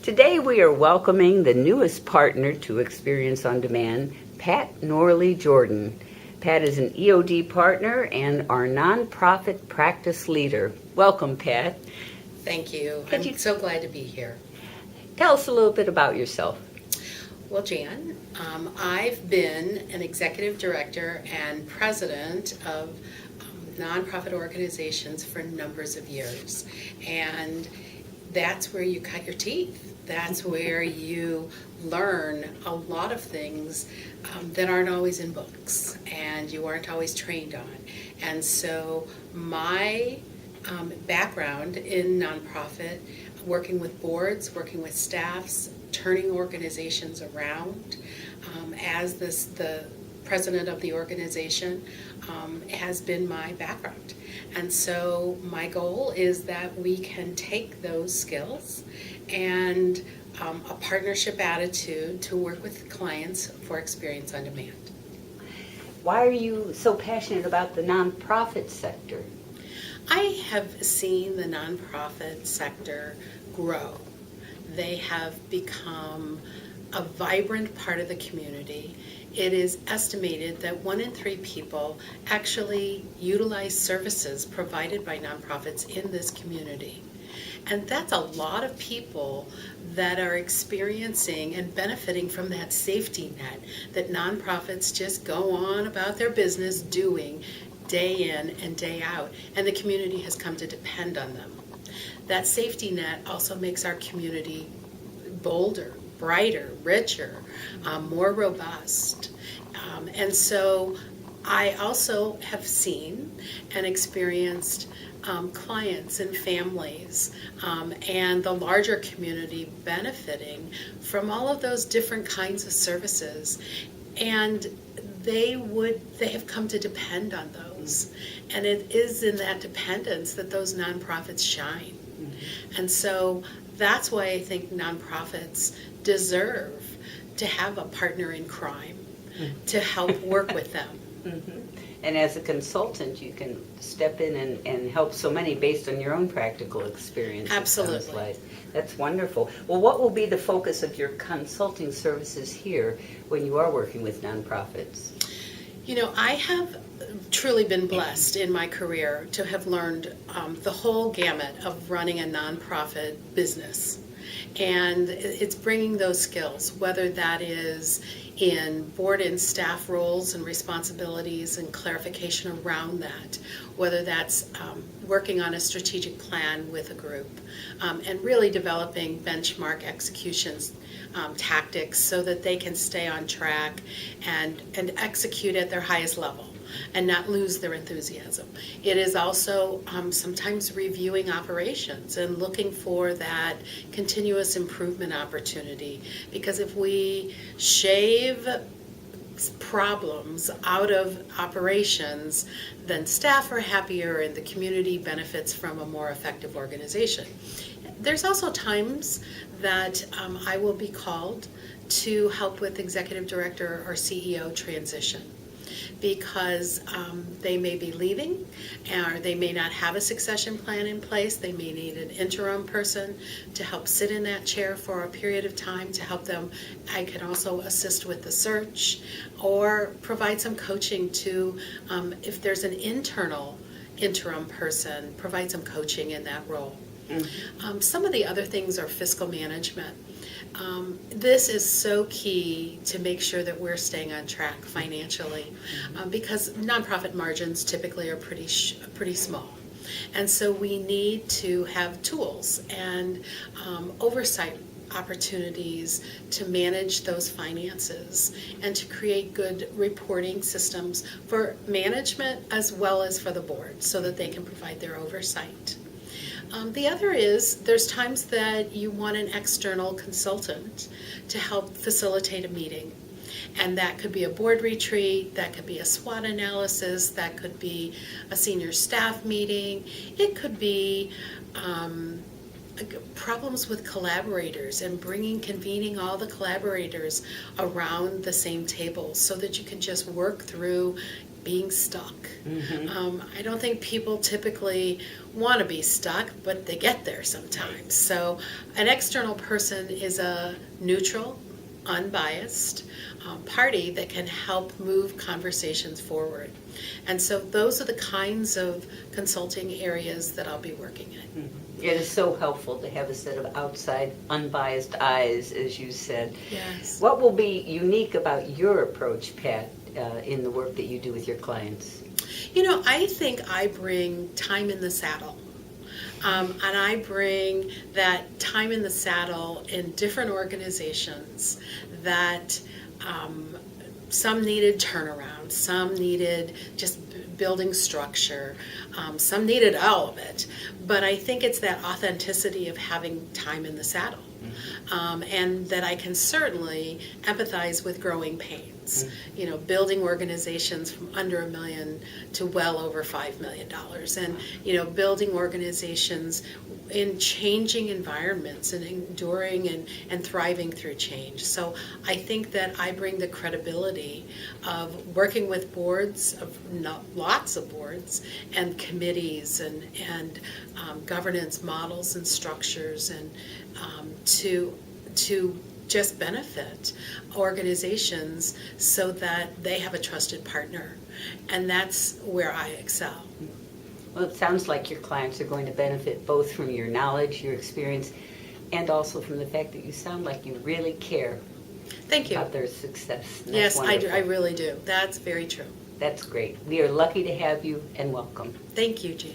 Today we are welcoming the newest partner to Experience on Demand, Pat Knoerle Jordan. Pat is an EOD partner and our nonprofit practice leader. Welcome, Pat. Thank you. Could I'm you- so glad to be here. Tell us a little bit about yourself. Well, Jan, I've been an executive director and president of nonprofit organizations for numbers of years. And that's where you cut your teeth. That's where you learn a lot of things that aren't always in books and you aren't always trained on. And so my background in nonprofit, working with boards, working with staffs, turning organizations around as the president of the organization has been my background. And so my goal is that we can take those skills and a partnership attitude to work with clients for Experience on Demand. Why are you so passionate about the nonprofit sector? I have seen the nonprofit sector grow. They have become a vibrant part of the community. It is estimated that 1 in 3 people actually utilize services provided by nonprofits in this community. And that's a lot of people that are experiencing and benefiting from that safety net that nonprofits just go on about their business doing day in and day out. And the community has come to depend on them. That safety net also makes our community bolder, brighter, richer, more robust. And so I also have seen and experienced clients and families and the larger community benefiting from all of those different kinds of services. And they have come to depend on those. And it is in that dependence that those nonprofits shine. Mm-hmm. And so that's why I think nonprofits deserve to have a partner in crime to help work with them. Mm-hmm. And as a consultant, you can step in and help so many based on your own practical experience. Absolutely. Like. That's wonderful. Well, what will be the focus of your consulting services here when you are working with nonprofits? You know, I have truly been blessed in my career to have learned the whole gamut of running a nonprofit business. And it's bringing those skills, whether that is in board and staff roles and responsibilities and clarification around that, whether that's working on a strategic plan with a group, and really developing benchmark executions tactics so that they can stay on track and execute at their highest level and not lose their enthusiasm. It is also sometimes reviewing operations and looking for that continuous improvement opportunity, because if we shave problems out of operations, then staff are happier and the community benefits from a more effective organization. There's also times that I will be called to help with executive director or CEO transition, because they may be leaving or they may not have a succession plan in place. They may need an interim person to help sit in that chair for a period of time to help them. I can also assist with the search or provide some coaching to, if there's an internal interim person, provide some coaching in that role. Mm-hmm. Some of the other things are fiscal management. This is so key to make sure that we're staying on track financially, because nonprofit margins typically are pretty small. And so we need to have tools and oversight opportunities to manage those finances and to create good reporting systems for management as well as for the board so that they can provide their oversight. The other is there's times that you want an external consultant to help facilitate a meeting. And that could be a board retreat, that could be a SWOT analysis, that could be a senior staff meeting. It could be problems with collaborators and convening all the collaborators around the same table so that you can just work through being stuck. I don't think people typically want to be stuck, but they get there sometimes. So an external person is a neutral, unbiased party that can help move conversations forward. And so those are the kinds of consulting areas that I'll be working in. It is so helpful to have a set of outside, unbiased eyes, as you said. Yes. What will be unique about your approach, Pat, in the work that you do with your clients? You know, I think I bring time in the saddle. And I bring that time in the saddle in different organizations that some needed turnaround, some needed just building structure, some needed all of it. But I think it's that authenticity of having time in the saddle. And that I can certainly empathize with growing pains. You know, building organizations from under $1 million to well over $5 million, and you know, building organizations in changing environments and enduring and thriving through change. So I think that I bring the credibility of working with boards, of lots of boards and committees and governance models and structures, and to just benefit organizations so that they have a trusted partner. And that's where I excel. Well, it sounds like your clients are going to benefit both from your knowledge, your experience, and also from the fact that you sound like you really care Thank you. about their success. And Yes, that's I wonderful. really do. That's very true. That's great. We are lucky to have you, and welcome. Thank you, Jan.